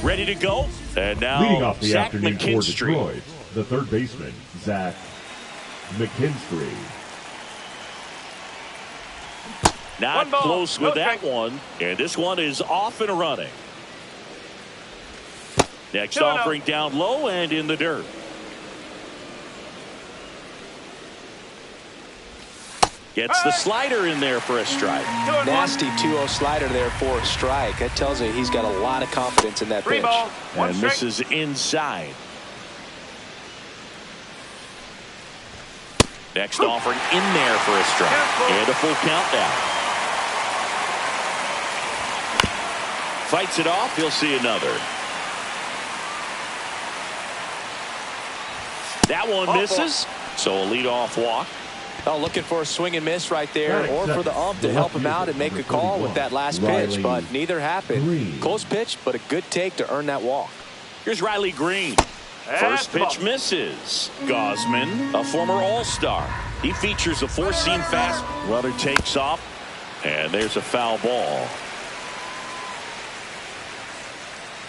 ready to go. And now leading off the Zach afternoon for McKinstry. Detroit, the third baseman, Zach McKinstry. Not close with that one. And this one is off and running. Next offering down low and in the dirt. Gets the slider in there for a strike. Nasty 2-0 slider there for a strike. That tells you he's got a lot of confidence in that pitch. And misses inside. Next offering in there for a strike. And a full count now. Fights it off. He'll see another. That one misses. So a leadoff walk. Oh, looking for a swing and miss right there, or for the ump to help him out and make a call with that last pitch, but neither happened. Close pitch, but a good take to earn that walk. Here's Riley Green. First pitch misses. Gausman, a former All-Star. He features a four-seam fast. Runner takes off, and there's a foul ball.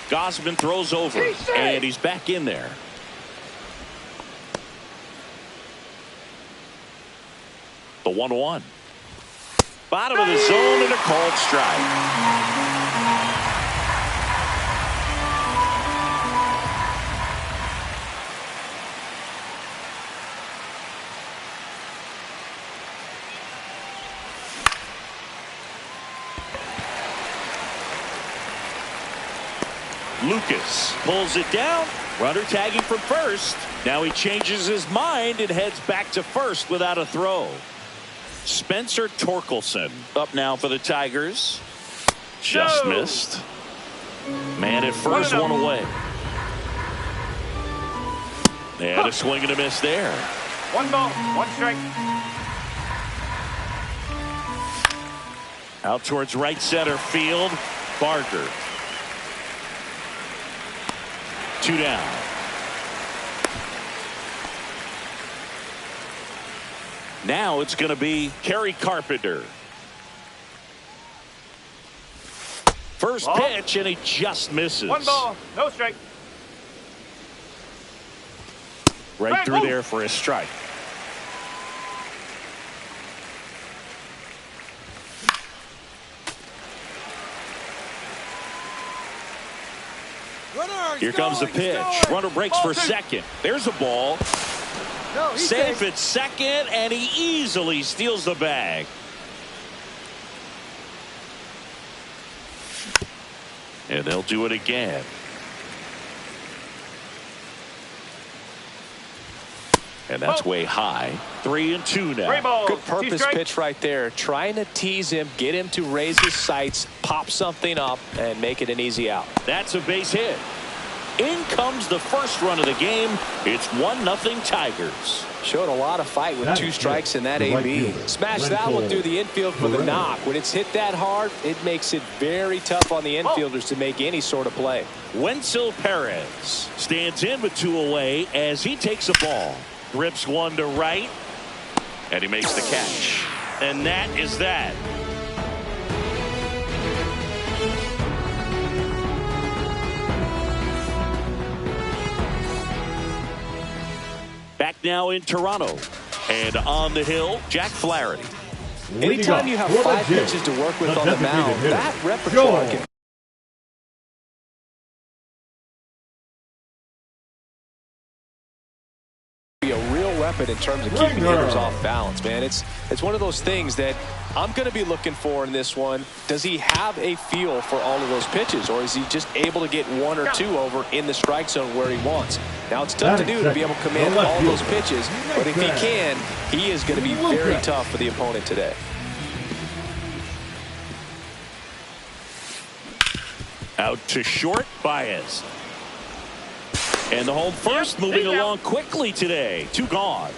Gausman throws over, and he's back in there. The 1-1. Bottom of the zone and a called strike. Lucas pulls it down. Runner tagging from first. Now he changes his mind and heads back to first without a throw. Spencer Torkelson up now for the Tigers. Just missed. Man at first, one away. And a swing and a miss there. 1 ball, 1 strike. Out towards right center field. Barker. 2 down. Now it's going to be Kerry Carpenter. First pitch, and he just misses. 1 ball, no strike. Right through there for a strike. Here comes the pitch. Runner breaks for second. There's a ball. Safe at second, and he easily steals the bag. And they'll do it again. And that's way high. 3-2 now. Good purpose pitch right there. Trying to tease him, get him to raise his sights, pop something up, and make it an easy out. That's a base hit. In comes the first run of the game. It's 1-0 Tigers. Showed a lot of fight with 2 strikes in that AB. Smashed that one through the infield for the knock. When it's hit that hard, it makes it very tough on the infielders to make any sort of play. Wenceel Perez stands in with 2 away as he takes a ball. Rips one to right, and he makes the catch. And that is that. Back now in Toronto. And on the hill, Jack Flaherty. Anytime you have 5 pitches to work with on the mound, that repertoire can be a real weapon in terms of keeping hitters off balance, man. It's one of those things that I'm going to be looking for in this one. Does he have a feel for all of those pitches, or is he just able to get 1 or 2 over in the strike zone where he wants? Now, it's tough to do to be able to command all those pitches, but if he can, he is going to be very tough for the opponent today. Out to short, Baez. And the home first moving along quickly today. 2 gone.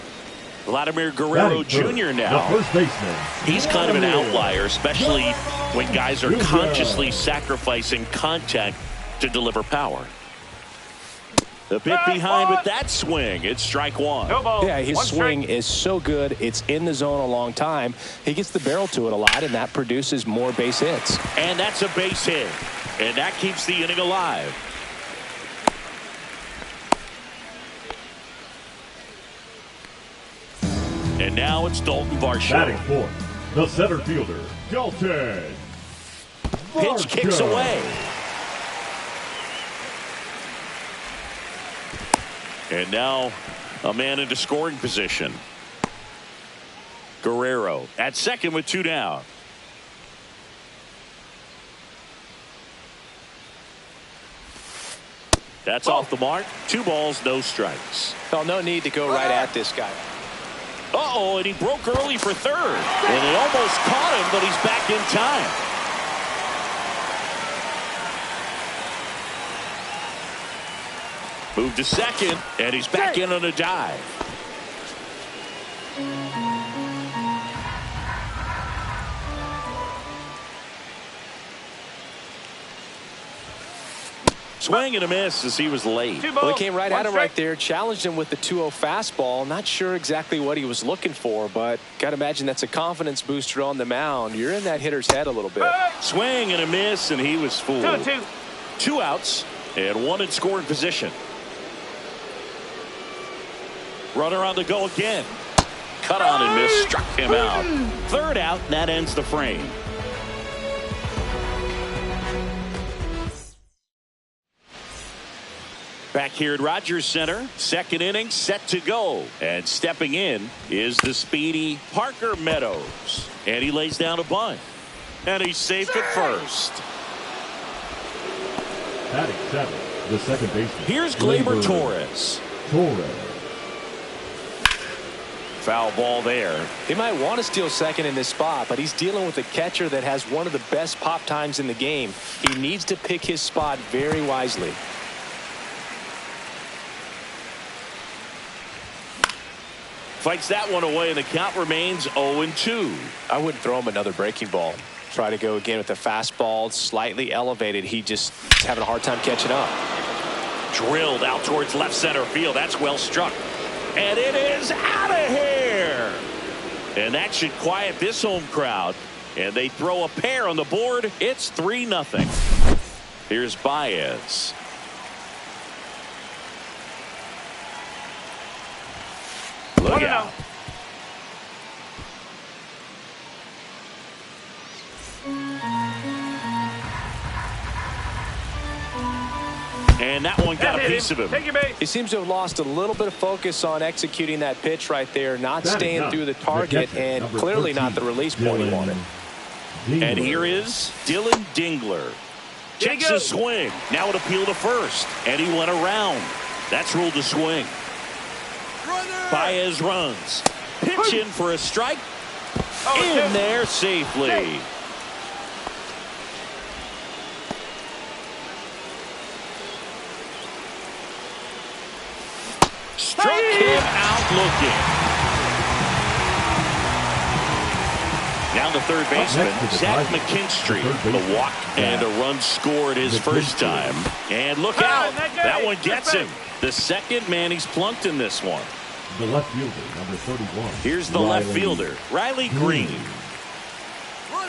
Vladimir Guerrero Jr. now. First baseman. He's kind of an outlier, especially when guys are consciously sacrificing contact to deliver power. The bit behind with that swing. It's strike 1. Yeah, his swing is so good. It's in the zone a long time. He gets the barrel to it a lot, and that produces more base hits. And that's a base hit. And that keeps the inning alive. And now it's Dalton Varsho. Batting fourth, the center fielder, Dalton Pitch kicks Varsho. away. And now a man into scoring position. Guerrero at second with 2 down. That's off the mark. 2 balls, no strikes. Well, no need to go right at this guy. Uh-oh, and he broke early for third. And they almost caught him, but he's back in time. Move to second, and he's back in on a dive. Swing and a miss as he was late. Well, he came right at him right there, challenged him with the 2-0 fastball. Not sure exactly what he was looking for, but got to imagine that's a confidence booster on the mound. You're in that hitter's head a little bit. Swing and a miss, and he was fooled. 2-2. 2 outs and 1 in scoring position. Runner on the go again. Cut on and miss, struck him out. 3rd out, and that ends the frame. Back here at Rogers Center, 2nd inning set to go. And stepping in is the speedy Parker Meadows. And he lays down a bunt. And he's safe at first. Batting seventh, the second baseman. Here's Gleyber Torres. Foul ball there. He might want to steal second in this spot, but he's dealing with a catcher that has one of the best pop times in the game. He needs to pick his spot very wisely. Fights that one away, and the count remains 0-2. I wouldn't throw him another breaking ball. Try to go again with the fastball, slightly elevated. He just is having a hard time catching up. Drilled out towards left center field. That's well struck. And it is out of here. And that should quiet this home crowd. And they throw a pair on the board. It's 3-0. Here's Baez. Look out. And that one got a piece of him. Take your base. He seems to have lost a little bit of focus on executing that pitch right there, not staying through the target, and clearly not the release point he wanted. And here is Dylan Dingler. Checks his swing. Now it appeal to first. And he went around. That's ruled a swing. Baez runs. Pitch in for a strike. In there safely. Struck him out looking. Now the third baseman, Zach McKinstry. A walk and a run scored his first time. And look out. That one gets him. The second man he's plunked in this one. The left fielder, number 31. Here's the left fielder, Riley Green.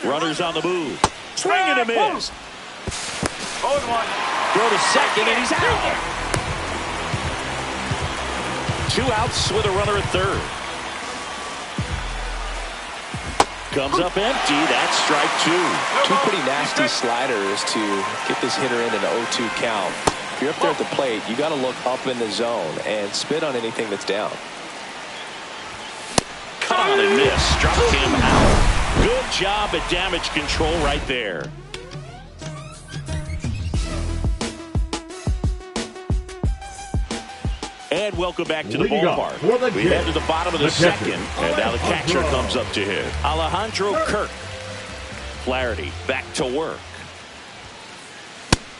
Runners on the move. Swing and a miss. 0-1. Throw to second, and he's out. 2 outs with a runner at third. Comes up empty. That's strike 2. 2 pretty nasty sliders to get this hitter in an 0-2 count. If you're up there at the plate, you got to look up in the zone and spit on anything that's down. Cut on and miss. Struck him out. Good job at damage control right there. And welcome back to the ballpark. We head to the bottom of the second, and now the catcher comes up to hit. Alejandro Kirk. Flaherty back to work.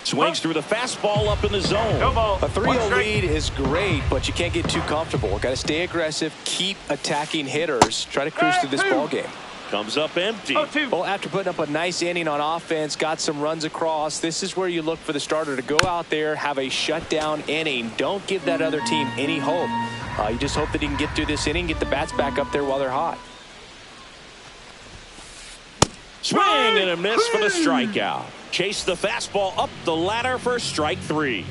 Swings through the fastball up in the zone. A 3-0 lead is great, but you can't get too comfortable. Got to stay aggressive, keep attacking hitters, try to cruise through this ball game. Comes up empty. Well, after putting up a nice inning on offense, got some runs across, this is where you look for the starter to go out there, have a shutdown inning. Don't give that other team any hope. You just hope that he can get through this inning, get the bats back up there while they're hot. Swing and a miss for the strikeout. Chase the fastball up the ladder for strike 3.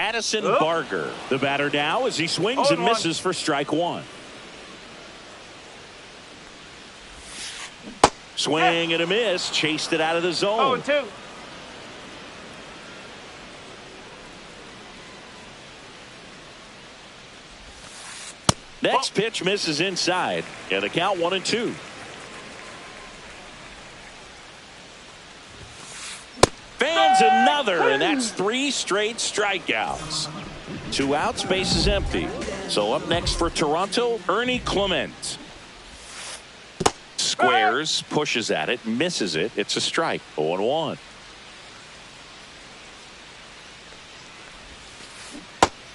Madison Barger, the batter now as he swings and misses for strike one. Swing and a miss, chased it out of the zone. 0-2. Next pitch misses inside, and the count 1-2. Fans another, and that's 3 straight strikeouts. 2 outs, base is empty. So up next for Toronto, Ernie Clement. Squares, pushes at it, misses it. It's a strike. 0-1.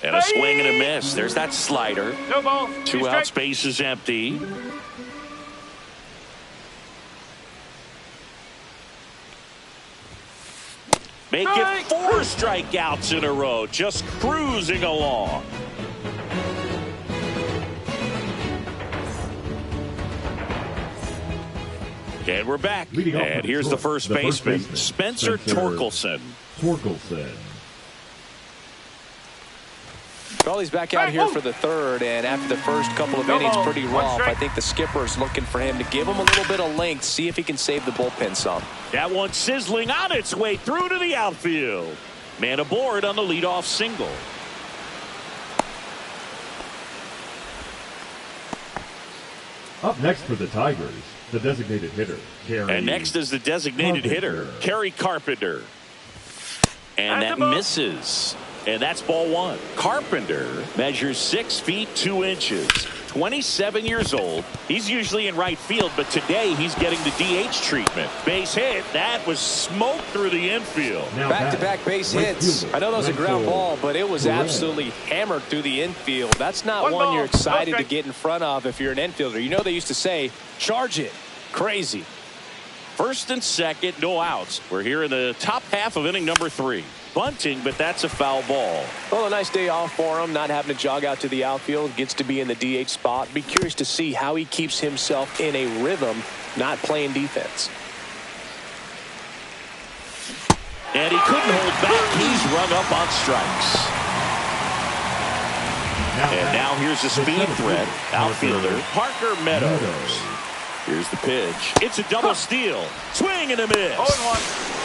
And a swing and a miss. There's that slider. No ball. 2 outs, base is empty. Make it 4 strikeouts in a row. Just cruising along. And we're back. And here's the first baseman, Spencer Torkelson. Well, he's back out here for the third, and after the first couple of innings pretty rough, I think the skipper's looking for him to give him a little bit of length, see if he can save the bullpen some. That one sizzling on its way through to the outfield. Man aboard on the leadoff single. Up next for the Tigers, the designated hitter, Kerry. And next is the designated hitter, Kerry Carpenter. And that misses. And that's ball 1. Carpenter measures 6 feet 2 inches. 27 years old. He's usually in right field, but today he's getting the DH treatment. Base hit. That was smoked through the infield. Back-to-back base hits. I know that was a ground ball, but it was absolutely hammered through the infield. That's not one you're excited to get in front of if you're an infielder. You know they used to say, charge it. Crazy. First and second, no outs. We're here in the top half of inning number 3. Bunting, but that's a foul ball. Well, a nice day off for him, not having to jog out to the outfield, gets to be in the DH spot. Be curious to see how he keeps himself in a rhythm, not playing defense. And he couldn't hold back. He's rung up on strikes. And now here's the speed threat, outfielder Parker Meadows. Here's the pitch. It's a double steal. Swing and a miss. 0-1.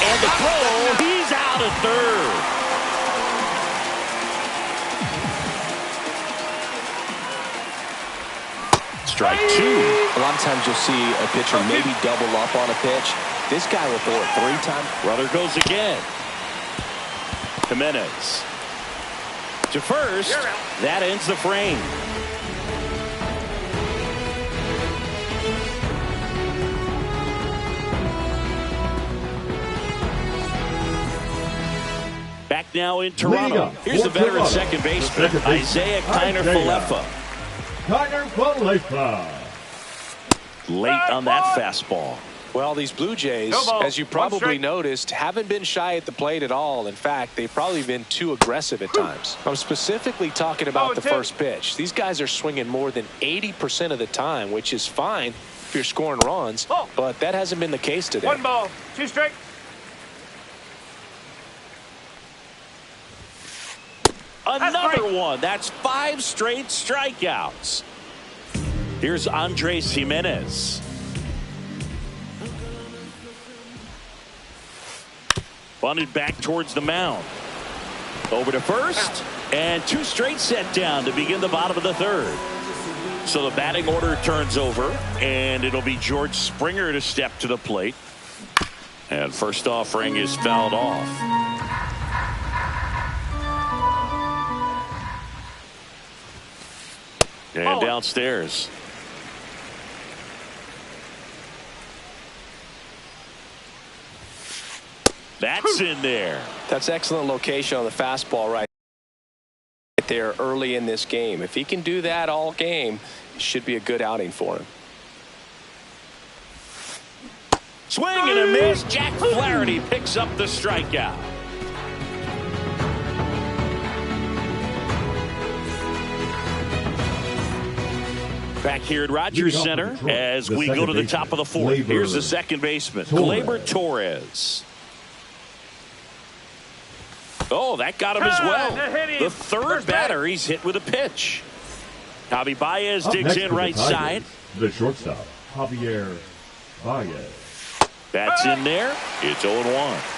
And the throw, he's out at third. Strike 2. A lot of times you'll see a pitcher maybe double up on a pitch. This guy will throw it 3 times. Runner goes again. Jimenez to first. That ends the frame. Back now in Toronto. Here's the veteran second baseman, Isaiah Kiner-Falefa. Late on that fastball. Well, these Blue Jays, as you probably noticed, haven't been shy at the plate at all. In fact, they've probably been too aggressive at times. I'm specifically talking about the first pitch. These guys are swinging more than 80% of the time, which is fine if you're scoring runs, but that hasn't been the case today. 1 ball, 2 strikes. Another one. That's 5 straight strikeouts. Here's Andres Jimenez. Bunted back towards the mound. Over to first. And 2 straight set down to begin the bottom of the third. So the batting order turns over. And it'll be George Springer to step to the plate. And first offering is fouled off. And downstairs. That's in there. That's excellent location on the fastball right there early in this game. If he can do that all game, it should be a good outing for him. Swing and a miss. Jack Flaherty picks up the strikeout. Back here at Rogers Center as we go to the top of the 4th. Here's the second baseman, Gleyber Torres. Oh, that got him as well. that hit him. The third First batter he's hit with a pitch. Javi Baez Up digs next in for the right Tigers, side. The shortstop, Javier Baez. That's in there. It's 0-1.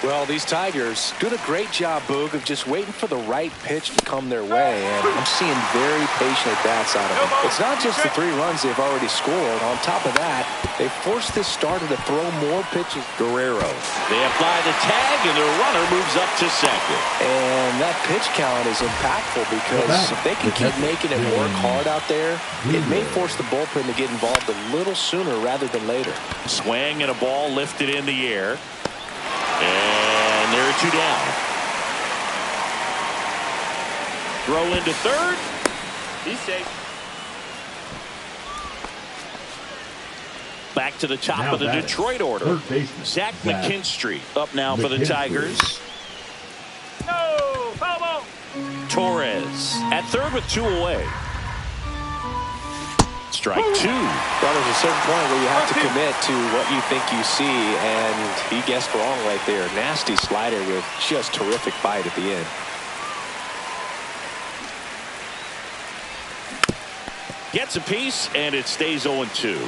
Well, these Tigers doing a great job, Boog, of just waiting for the right pitch to come their way, and I'm seeing very patient at-bats out of them. It's not just the 3 runs they've already scored. On top of that, they forced this starter to throw more pitches. Guerrero. They apply the tag, and the runner moves up to second. And that pitch count is impactful because if they can keep making it work hard out there, it may force the bullpen to get involved a little sooner rather than later. Swing and a ball lifted in the air. And there are 2 down. Throw into third. He's safe. Back to the top Now of the batting, Detroit order. third baseman, Zach Zach McKinstry up now for the McKinstry. Tigers. No, foul ball. Torres at third with 2 away. Strike 2. Well, there's a certain point where you have to commit to what you think you see, and he guessed wrong right there. Nasty slider with just terrific bite at the end. Gets a piece, and it stays 0-2.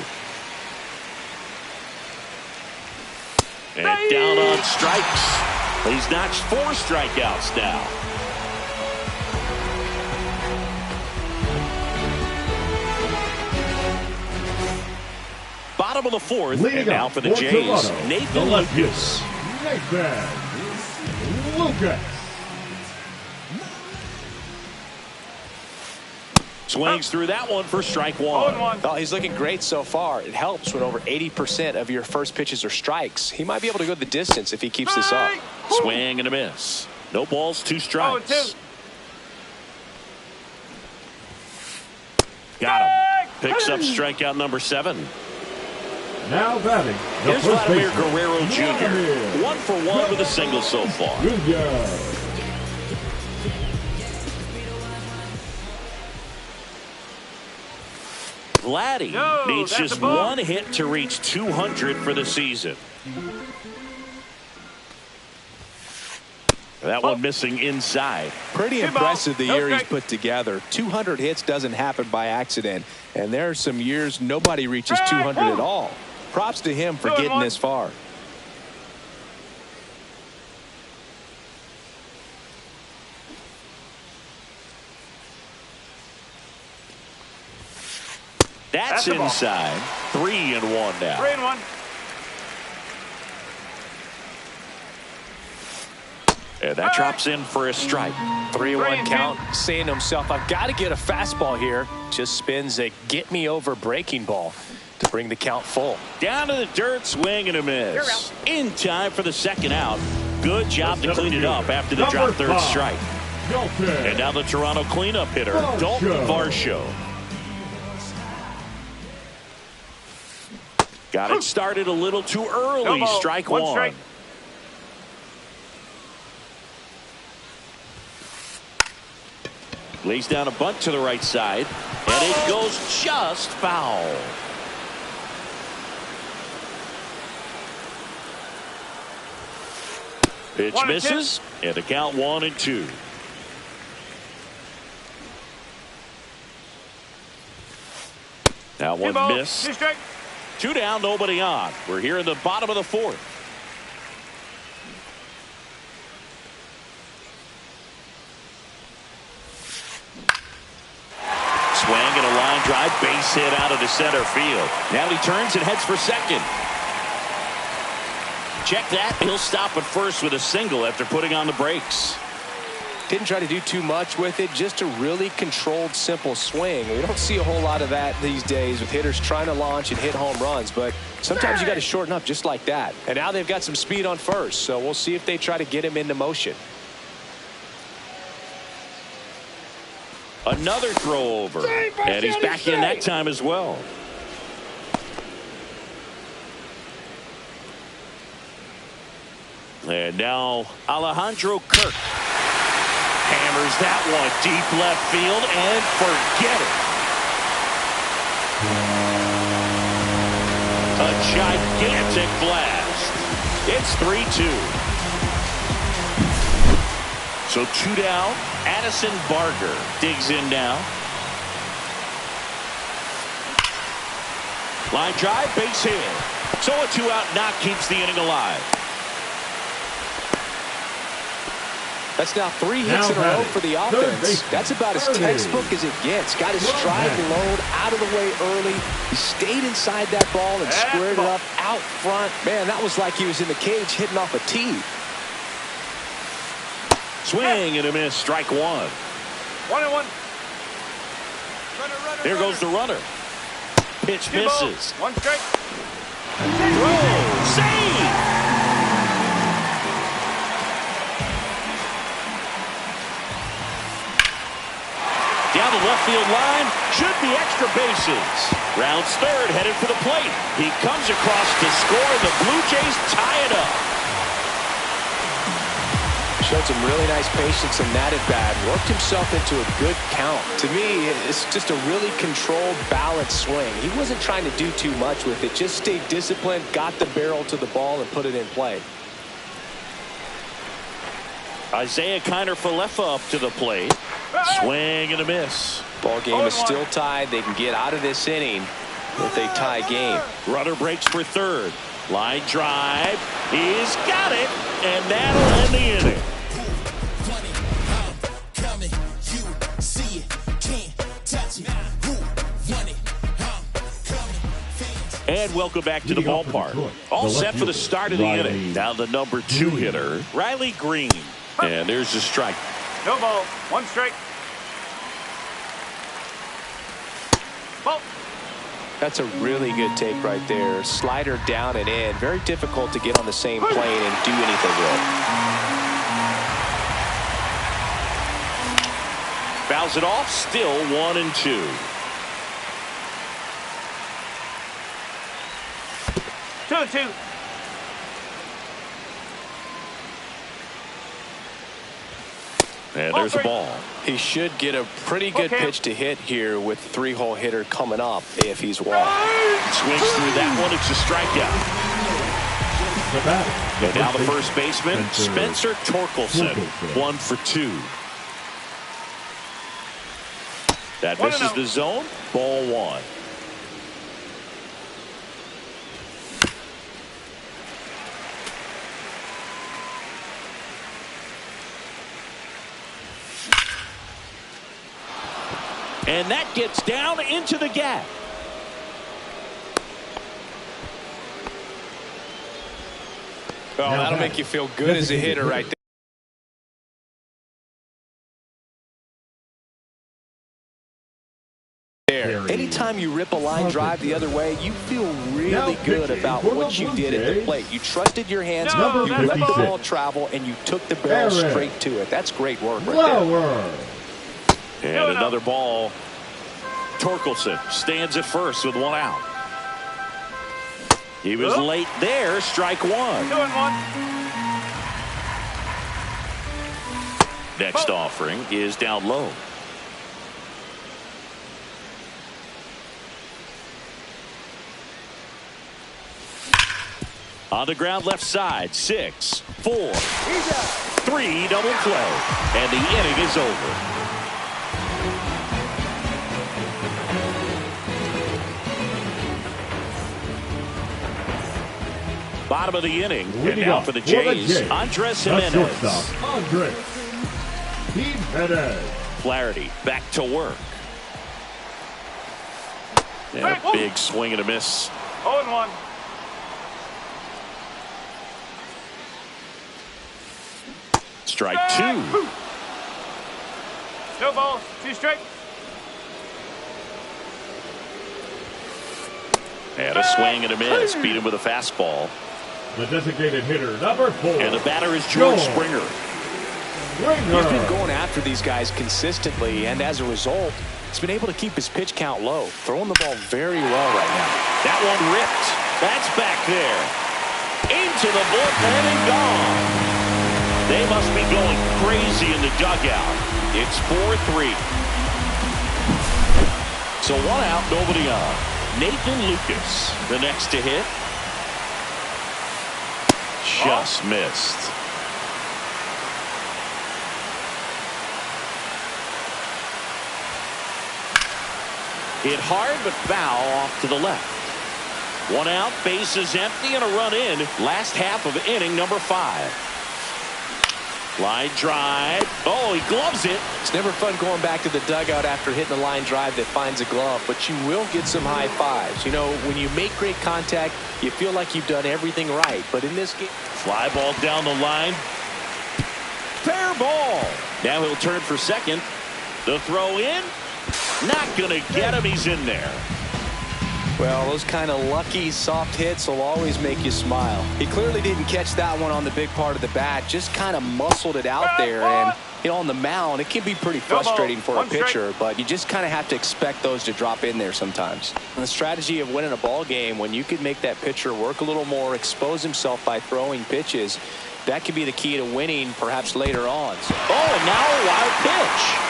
And down on strikes. He's notched 4 strikeouts now. Bottom of the 4th, Leading and now up for the for Jays, Toronto, Nathan the left Lucas. Nathan Lucas. Swings through that one for strike 1. 0-1. Well, he's looking great so far. It helps when over 80% of your first pitches are strikes. He might be able to go the distance if he keeps this up. Swing and a miss. No balls, 2 strikes. 0-2. Got him. Picks up strikeout number 7. Now batting, the Here's first Vladimir baseman, Guerrero Jr. Vladimir 1 for 1 with a single so far. Jr. Vladdy No, needs that's just a ball. 1 hit to reach 200 for the season. That one missing inside. Pretty Two impressive the balls. year No he's strike. put together. 200 hits doesn't happen by accident. And there are some years nobody reaches Strike 200 one. at all. Props to him for 2-1. getting this far. That's the ball. inside. 3-1 now. 3-1. And that drops in for a strike. 3-1 count, saying to himself, I've got to get a fastball here. Just spins a get-me-over breaking ball to bring the count full. Down to the dirt, swing and a miss. In time for the second out. Good job to clean it up after the drop third 5. strike. Dalton. And now the Toronto cleanup hitter, Dalton Varsho. Got it started a little too early. No ball. Strike 1 1. strike. Lays down a bunt to the right side, and it goes just foul. Pitch 1-2. misses, and the count 1-2. Now 2 one balls. miss. 2 strike. 2 down, nobody on. We're here in the bottom of the 4th. Swing and a line drive, base hit out of the center field. Now he turns and heads for second. Check that. He'll stop at first with a single after putting on the brakes. Didn't try to do too much with it, just a really controlled, simple swing. We don't see a whole lot of that these days with hitters trying to launch and hit home runs, but sometimes you got to shorten up just like that. And now they've got some speed on first, so we'll see if they try to get him into motion. Another throw over, and he's back in that time as well. And now Alejandro Kirk hammers that one deep left field, and forget it. A gigantic blast. It's 3-2. So 2 down. Addison Barger digs in now. Line drive, base hit. So a 2-out knock keeps the inning alive. That's now 3 hits in a row for the offense. That's about as textbook as it gets. Got his strike load out of the way early. He stayed inside that ball and squared it up out front. Man, that was like he was in the cage hitting off a tee. Swing and a miss. Strike 1. 1-1. There goes the runner. Pitch misses. 1 strike. Throw. Save. Down the left field line, should be extra bases. Rounds third, headed for the plate. He comes across to score. The Blue Jays tie it up. Showed some really nice patience in that at-bat. Worked himself into a good count. To me, it's just a really controlled, balanced swing. He wasn't trying to do too much with it. Just stayed disciplined, got the barrel to the ball, and put it in play. Isaiah Kiner-Falefa up to the plate. Swing and a miss. Ball game is still tied. They can get out of this inning if they tie game. Runner breaks for third. Line drive. He's got it. And that'll end the inning. And welcome back to the ballpark. All set for the start of the inning. Now the number 2 hitter, Riley Green. And there's the strike. No ball. 1 strike. Ball. That's a really good take right there. Slider down and in. Very difficult to get on the same plane and do anything with. Fouls it off. Still 1-2. 2-2. And there's a ball. He should get a pretty good pitch to hit here with the 3-hole hitter coming up if he's walked. Swings through that one. It's a strikeout. And now the first baseman, Spencer Torkelson. 1 for 2. That misses the zone. Ball 1. And that gets down into the gap. Oh, that'll make you feel good as a hitter right there. Anytime you rip a line drive the other way, you feel really good about what you did at the plate. You trusted your hands, you let the ball travel, and you took the barrel straight to it. That's great work right there. And another ball. Torkelson stands at first with 1 out. He was late there. Strike 1. 2-1. Next offering is down low. On the ground left side. 6, 4, 3 double play. And the inning is over. Bottom of the inning. And now for the Jays, Andres Gimenez. Andres Gimenez. Flaherty back to work. And a big swing and a miss. 0-1. Strike 2. No balls. 2 strike. And a swing and a miss. Beat him with a fastball. The designated hitter, number 4. And the batter is George Springer. He's been going after these guys consistently, and as a result, he's been able to keep his pitch count low. Throwing the ball very well right now. That one ripped. That's back there. Into the bullpen and gone. They must be going crazy in the dugout. It's 4-3. So 1 out, nobody on. Nathan Lucas, the next to hit. Just missed. Hit hard, but foul off to the left. 1 out, bases empty, and a run in. Last half of inning number 5. Line drive. Oh, he gloves it. It's never fun going back to the dugout after hitting a line drive that finds a glove, but you will get some high fives. You know, when you make great contact, you feel like you've done everything right. But in this game, fly ball down the line. Fair ball. Now he'll turn for second. The throw in. Not going to get him. He's in there. well, those kind of lucky soft hits will always make you smile. He clearly didn't catch that one on the big part of the bat, just kind of muscled it out there. And, you know, on the mound, it can be pretty frustrating for a pitcher, but you just kind of have to expect those to drop in there sometimes. And the strategy of winning a ball game, when you can make that pitcher work a little more, expose himself by throwing pitches, that could be the key to winning perhaps later on. Oh, and now a wild pitch.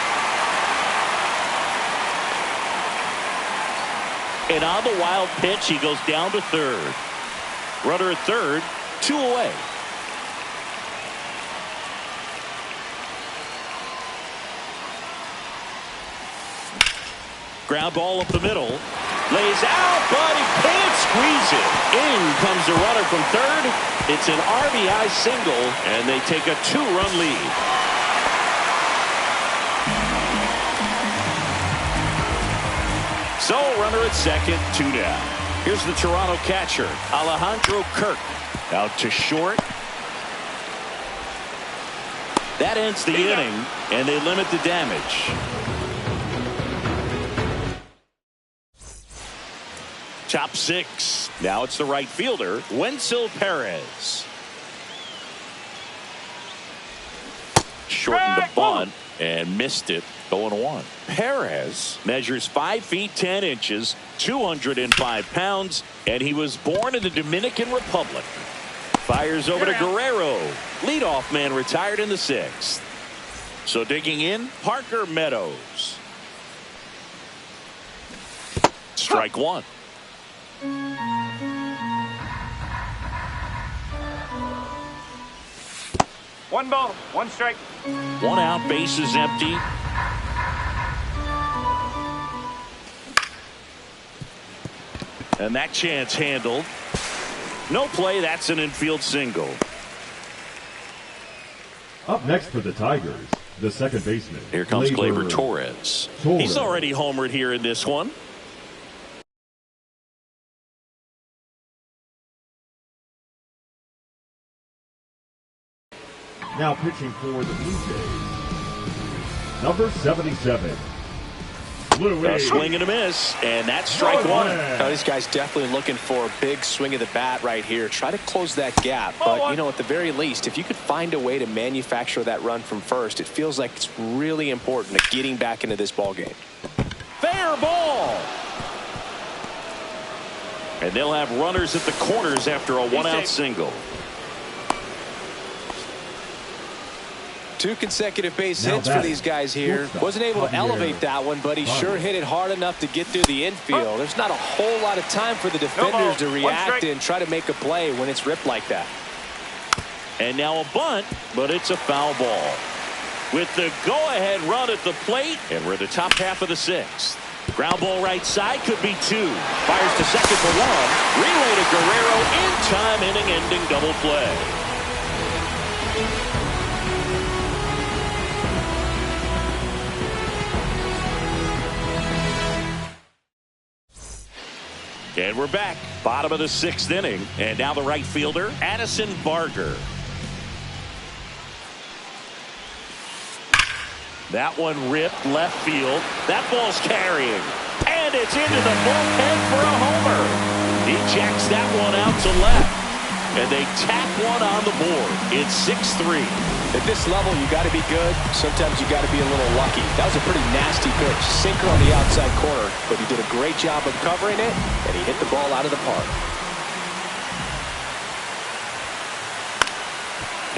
And on the wild pitch, he goes down to third. Runner at third, 2 away. Ground ball up the middle. Lays out, but he can't squeeze it. In comes the runner from third. It's an RBI single, and they take a 2-run lead. So, runner at second, 2 down. Here's the Toronto catcher, Alejandro Kirk. Out to short. That ends the inning, and they limit the damage. Top 6. Now it's the right fielder, Wenceel Perez. Shortened the bunt and missed it. 0-1. Perez measures 5 feet 10 inches, 205 pounds, and he was born in the Dominican Republic. Fires over to Guerrero. Leadoff man retired in the 6th. So digging in, Parker Meadows. Strike 1. One ball, 1 strike. 1 out, bases empty. And that chance handled. No play. That's an infield single. Up next for the Tigers, the second baseman. Here comes Gleyber Torres. He's already homered here in this one. Now pitching for the Blue Jays, number 77. A swing and a miss, and that's strike 1. Now, this guy's definitely looking for a big swing of the bat right here. Try to close that gap. But, you know, at the very least, if you could find a way to manufacture that run from first, it feels like it's really important to getting back into this ball game. Fair ball. And they'll have runners at the corners after a 1-out single. 2 consecutive base hits for these guys here. Wasn't able to elevate that one, but he sure hit it hard enough to get through the infield. There's not a whole lot of time for the defenders to react and try to make a play when it's ripped like that. And now a bunt, but it's a foul ball. With the go-ahead run at the plate, and we're in the top half of the 6th. Ground ball right side, could be 2. Fires to second for 1. Relay to Guerrero in time, inning-ending double play. And we're back. Bottom of the 6th inning. And now the right fielder, Addison Barger. That one ripped left field. That ball's carrying. And it's into the bullpen for a homer. He jacks that one out to left. And they tack one on the board. It's 6-3. At this level, you got to be good. Sometimes you got to be a little lucky. That was a pretty nasty pitch. Sinker on the outside corner, but he did a great job of covering it, and he hit the ball out of the park.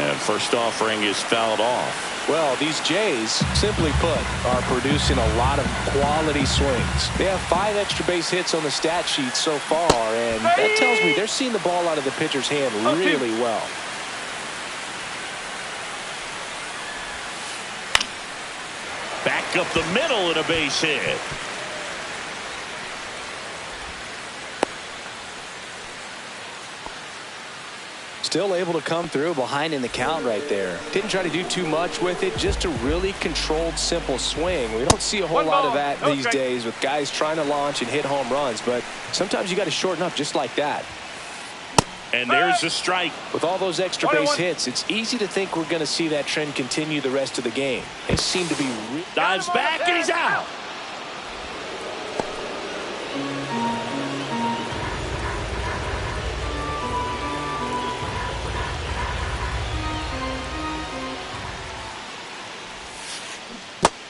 And first offering is fouled off. Well, these Jays, simply put, are producing a lot of quality swings. They have 5 extra base hits on the stat sheet so far, and that tells me they're seeing the ball out of the pitcher's hand really well. Back up the middle and a base hit. Still able to come through behind in the count right there. Didn't try to do too much with it. Just a really controlled, simple swing. We don't see a whole lot of that these days with guys trying to launch and hit home runs. But sometimes you got to shorten up just like that. And there's a strike. With all those extra base hits, it's easy to think we're going to see that trend continue the rest of the game. They seem to be... Dives back and he's out.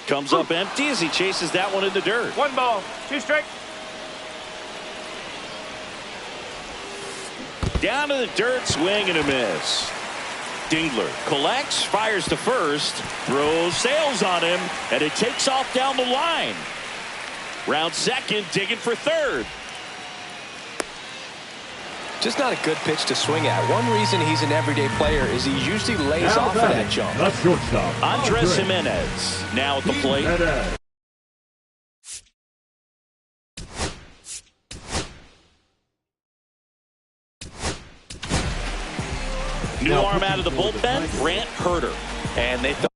Comes up empty as he chases that one in the dirt. 1 ball, 2 strikes. Down to the dirt, swing and a miss. Dingler collects, fires to first, throws sails on him, and it takes off down the line. Round second, digging for third. Just not a good pitch to swing at. One reason he's an everyday player is he usually lays off of that jump. That's shortstop. Andres Jimenez now at the plate. New arm out of the bullpen, Grant Herter. And they thought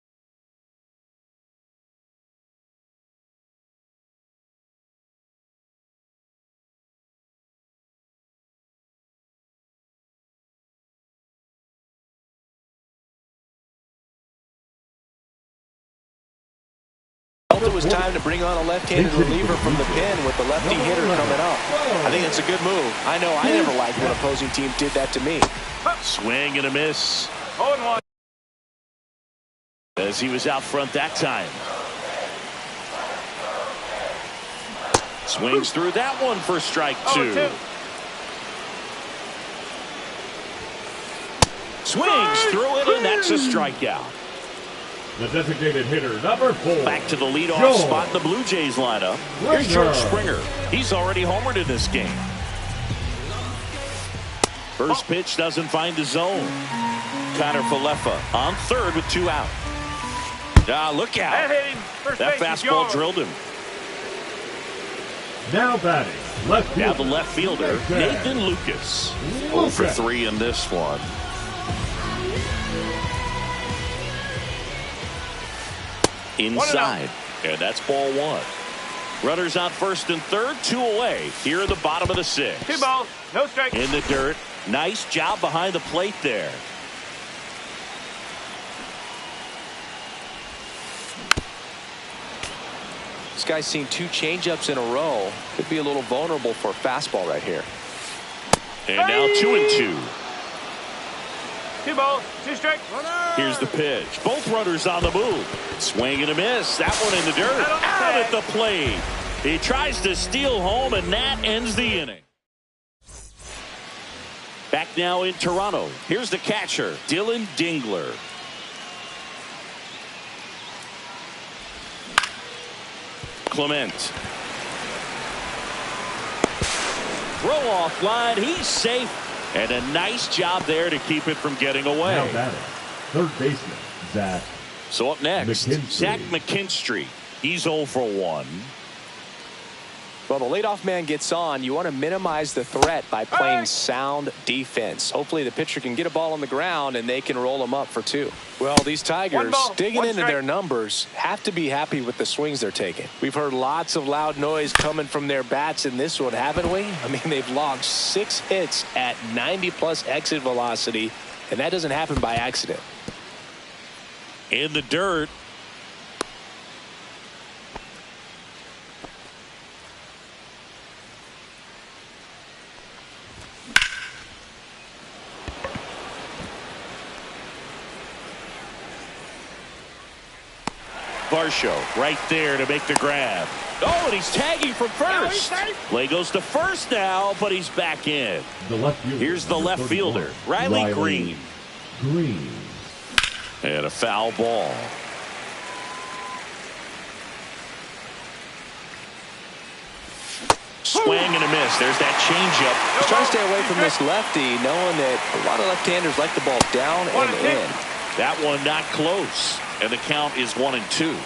it was time to bring on a left-handed reliever from the pen with the lefty hitter coming up. I think it's a good move. I know I never liked when opposing teams did that to me. Swing and a miss. 0-1. As he was out front that time. Swings through that one for strike 2. 0-2. Swings through it, and that's a strikeout. The designated hitter, number 4. Back to the leadoff George spot in the Blue Jays lineup. Here's George Springer. He's already homered in this game. First pitch doesn't find the zone. Connor Falefa on third with 2 out. Look out. That hit him. First That base is fastball yours. drilled him. Now batting, left Now fielder. the left fielder, Nathan Lucas. 0 for 3 in this one. Inside. And that's ball 1. Runners on first and third, 2 away. Here in the bottom of the 6th. 2 balls, no strikes. In the dirt. Nice job behind the plate there. This guy's seen 2 changeups in a row. Could be a little vulnerable for a fastball right here. And now 2-2. 2 balls, 2 strikes. Here's the pitch. Both runners on the move. Swing and a miss. That one in the dirt. Out at the plate. He tries to steal home, and that ends the inning. Back now in Toronto. Here's the catcher, Dylan Dingler. Clement. Throw off line. He's safe. And a nice job there to keep it from getting away. Now batting, third baseman, Zach. So up next, McKinstry. Zach McKinstry. He's 0 for 1. Well, the leadoff man gets on. You want to minimize the threat by playing sound defense. Hopefully the pitcher can get a ball on the ground and they can roll him up for 2. Well, these Tigers, digging into their numbers, have to be happy with the swings they're taking. We've heard lots of loud noise coming from their bats in this one, haven't we? I mean, they've logged 6 hits at 90+ exit velocity, and that doesn't happen by accident. In the dirt. Varsho right there to make the grab. Oh, and he's tagging from first. Play goes to first now, but he's back in. The left fielder. Here's the left 31, fielder, Riley Green. Green. And a foul ball. Swing and a miss. There's that changeup. He's trying to stay away from this lefty, knowing that a lot of left-handers like the ball down and in. That one not close. And the count is 1-2.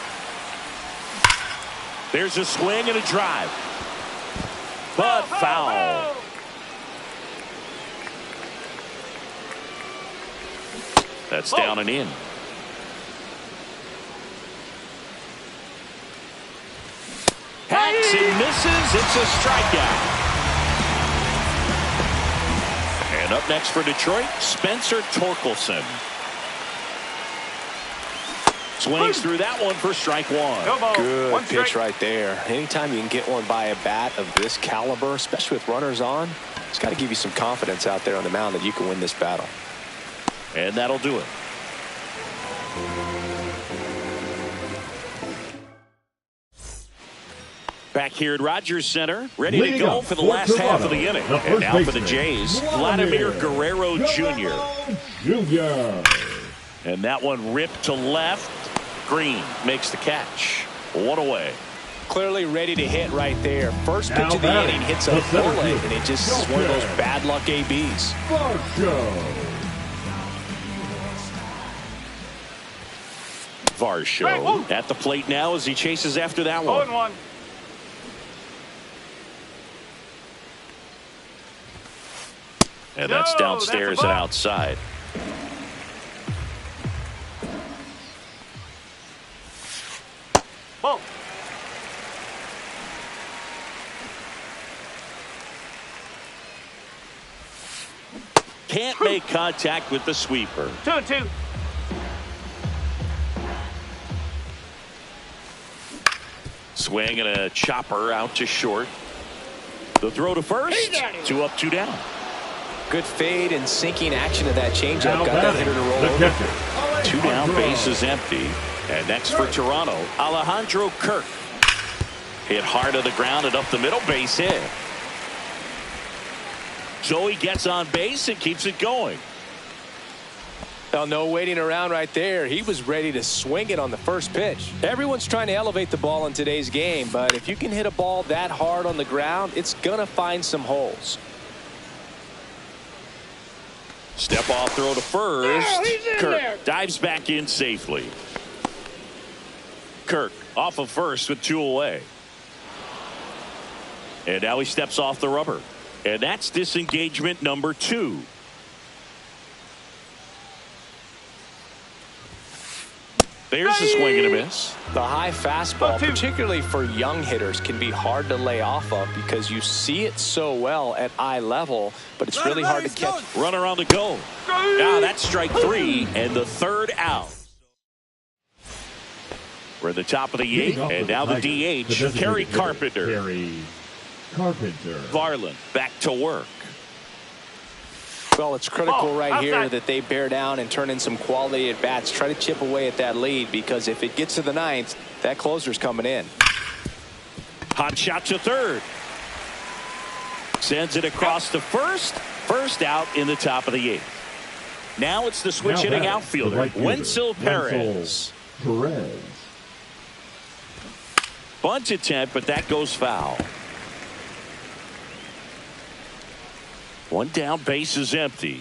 There's a swing and a drive. But foul. That's down and in. Hacks and misses. It's a strikeout. And up next for Detroit, Spencer Torkelson. Swings through that one for strike one. No ball. Good One pitch strike. right there. Anytime you can get one by a bat of this caliber, especially with runners on, it's got to give you some confidence out there on the mound that you can win this battle. And that'll do it. Back here at Rogers Center, ready to Leading go up for the for last half of Toronto, the inning. the And first now for the baseman, Jays, Vladimir Vladimir Guerrero Jr. Jr. And that one ripped to left. Green makes the catch. One away. Clearly ready to hit right there. First pitch Now of the batting, inning hits the a center bullet, fielder, and it just is one of those bad luck ABs. Varsho at the plate now as he chases after that one. 0-1. And that's No, downstairs that's a and ball. outside. Ball. Can't make contact with the sweeper. 2-2. Swing and a chopper out to short. The throw to first. 2 up, 2 down. Good fade and sinking action of that changeup. Now Got that batting, hitter to roll the over. catcher, 2 down, base is empty. And next for Toronto, Alejandro Kirk. Hit hard to the ground and up the middle, base hit. So he gets on base and keeps it going. Well, no waiting around right there. He was ready to swing it on the first pitch. Everyone's trying to elevate the ball in today's game, but if you can hit a ball that hard on the ground, it's going to find some holes. Step off throw to first. Oh, he's in Kirk there. dives back in safely. Kirk off of first with 2 away. And now he steps off the rubber. And that's disengagement number 2. There's a swing and a miss. The high fastball, 0-2. particularly for young hitters, can be hard to lay off of because you see it so well at eye level, but it's really hard to catch. Runner on the go. Now that's strike 3 and the third out. We're at the top of the 8th, and now the DH, Kerry Carpenter. Kerry Carpenter. Varland back to work. Well, it's critical Ball, right here outside. that they bear down and turn in some quality at bats. Try to chip away at that lead, because if it gets to the 9th, that closer's coming in. Hot shot to third. Sends it across to first. First out in the top of the 8th. Now it's the switch Now hitting batting, outfielder, the right fielder, Wenzel Perez. Perez. Bunt attempt, but that goes foul. 1 down, base is empty.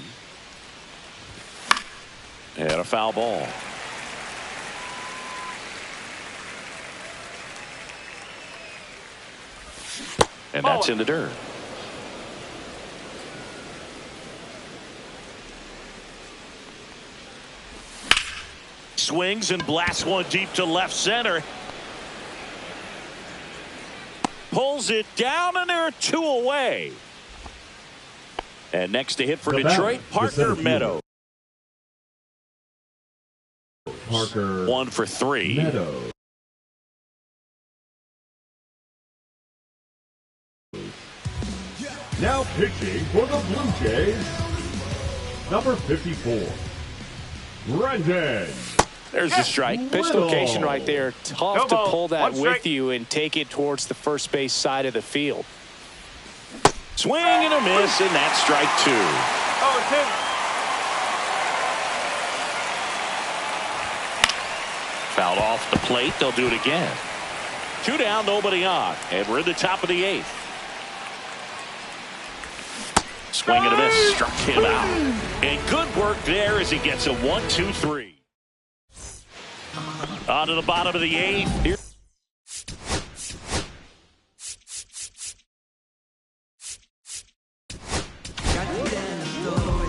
And a foul ball. And that's in the dirt. Swings and blasts one deep to left center. Pulls it down, and there are 2 away. And next to hit for The Detroit, batter, the center Parker fielder. Meadows. Parker 1 for 3. Meadows. Now pitching for the Blue Jays, number 54, Brendan. There's the strike. Pitch location right there. Tough No to ball. pull that 1 strike. with you and take it towards the first base side of the field. Swing and a miss, and that's strike 2. 0-2. Fouled off the plate. They'll do it again. 2 down, nobody on. And we're in the top of the 8th. Swing and a miss. Struck him out. And good work there as he gets a 1-2-3. On to the bottom of the 8th. Here.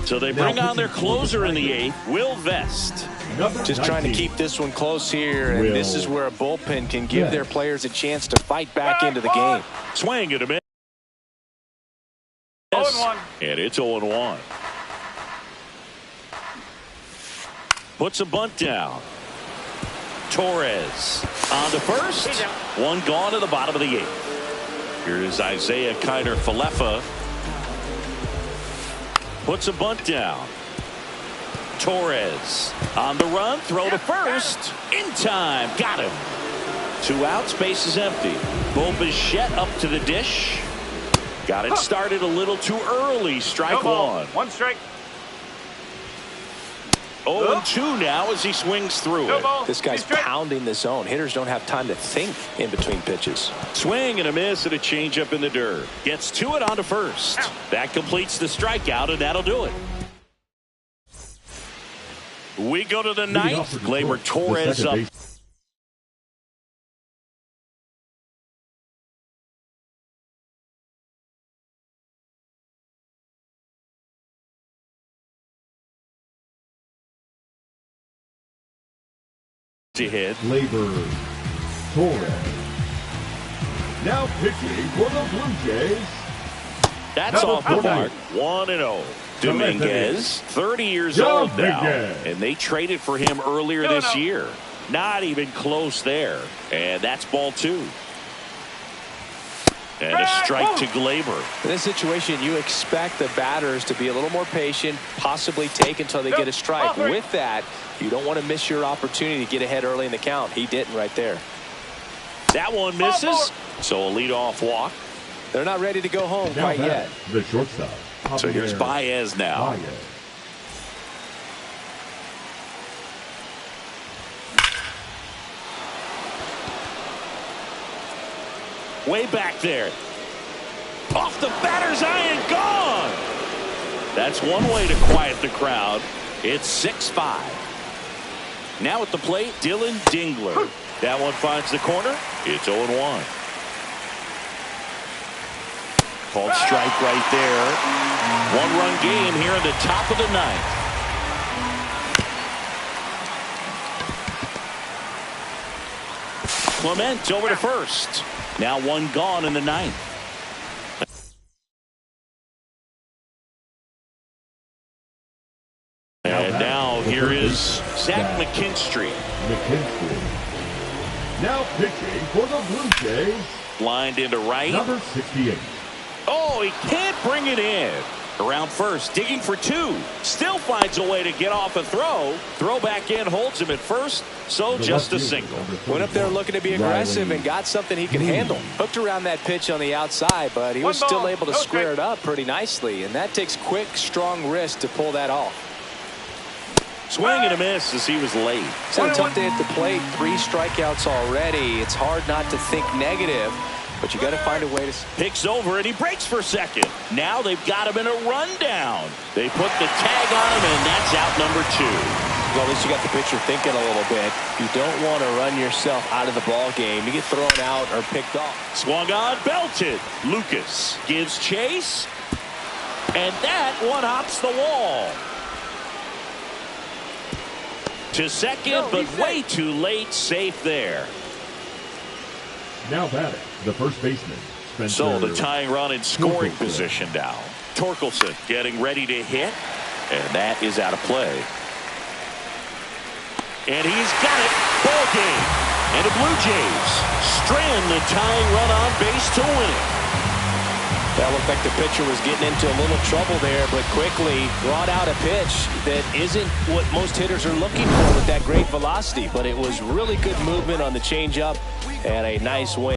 So they bring on their closer in the 8th, Will Vest. Just trying to keep this one close here, and this is where a bullpen can give their players a chance to fight back into the game. Swing and a miss. 0-1. And it's 0-1. Puts a bunt down. Torres on to first. One gone to the bottom of the 8th. Here's Isaiah Kiner-Falefa. Puts a bunt down. Torres on the run. Throw to first. In time. Got him. 2 outs. Base is empty. Bo Bichette up to the dish. Got it started a little too early. Strike one. 1 strike. 0-2 now as he swings through it. This guy's pounding the zone. Hitters don't have time to think in between pitches. Swing and a miss and a changeup in the dirt. Gets to it onto first. That completes the strikeout, and that'll do it. We go to the 9th. Gleyber Torres up. To hit. Gleyber Torres. Now pitching for the Blue Jays. That's off the mark. 1-0. Dominguez, 30 years old now, and they traded for him earlier this year. Not even close there. And that's ball 2. And a strike to Gleyber. In this situation, you expect the batters to be a little more patient, possibly take until they get a strike. With that, you don't want to miss your opportunity to get ahead early in the count. He didn't right there. That one misses, so a leadoff walk. They're not ready to go home quite yet. The shortstop. So here's Baez now. Way back there. Off the batter's eye and gone. That's one way to quiet the crowd. It's 6-5. Now at the plate, Dylan Dingler. That one finds the corner. It's 0-1. Called strike right there. 1-run game here in the top of the 9th. Clement over to first. Now 1 gone in the 9th. And now here is Zach McKinstry. Now pitching for the Blue Jays. Lined into right. Number 68. Oh, he can't bring it in. Around first, digging for 2. Still finds a way to get off a throw. Throw back in, holds him at first. So just a single. Went up there looking to be aggressive and got something he could handle. Hooked around that pitch on the outside, but he was still able to square it up pretty nicely. And that takes quick, strong wrist to pull that off. Swing and a miss as he was late. It's a tough day at the plate. 3 strikeouts already. It's hard not to think negative, but you got to find a way to. Picks over and he breaks for second. Now they've got him in a rundown. They put the tag on him, and that's out number 2. Well, at least you got the pitcher thinking a little bit. You don't want to run yourself out of the ball game. You get thrown out or picked off. Swung on, belted. Lucas gives chase, and that one hops the wall. To second, but way too late. Safe there. Now batting, the first baseman. Spencer. So the tying run in scoring Torkelson. position now. Torkelson getting ready to hit, and that is out of play. And he's got it. Ball game. And the Blue Jays strand the tying run on base to win it. That looked like the pitcher was getting into a little trouble there, but quickly brought out a pitch that isn't what most hitters are looking for with that great velocity. But it was really good movement on the changeup and a nice win.